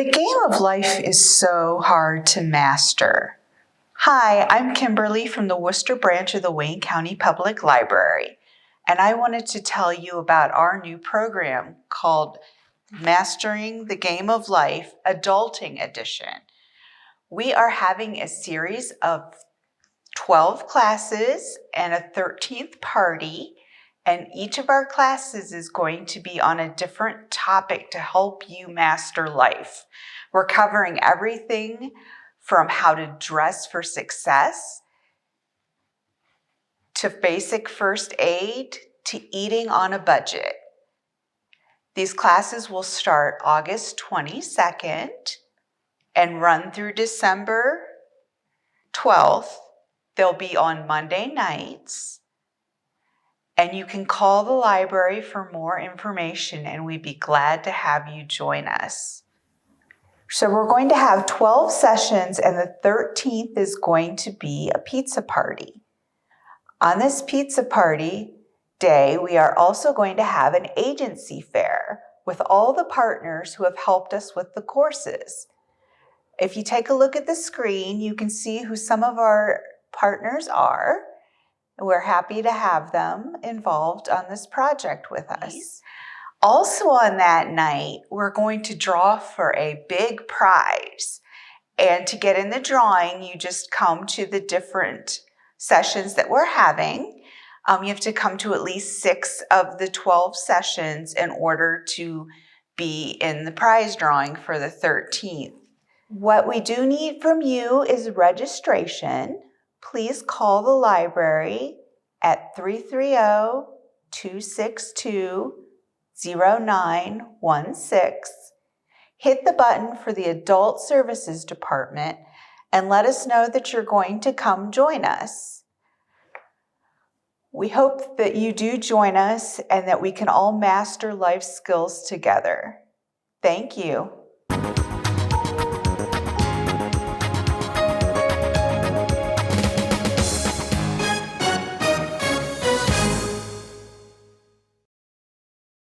The game of life is so hard to master. Hi, I'm Kimberly from the Worcester branch of the Wayne County Public Library, and I wanted to tell you about our new program called Mastering the Game of Life, Adulting Edition. We are having a series of 12 classes and a 13th party, and each of our classes is going to be on a different topic to help you master life. We're covering everything from how to dress for success, to basic first aid, to eating on a budget. These classes will start August 22nd and run through December 12th. They'll be on Monday nights. And you can call the library for more information, and we'd be glad to have you join us. So we're going to have 12 sessions, and the 13th is going to be a pizza party. On this pizza party day, we are also going to have an agency fair with all the partners who have helped us with the courses. If you take a look at the screen, you can see who some of our partners are. We're happy to have them involved on this project with us. Also on that night, we're going to draw for a big prize. And to get in the drawing, you just come to the different sessions that we're having. You have to come to at least 6 of the 12 sessions in order to be in the prize drawing for the 13th. What we do need from you is registration. Please call the library at 330-262-0916. Hit the button for the Adult Services Department and let us know that you're going to come join us. We hope that you do join us and that we can all master life skills together. Thank you.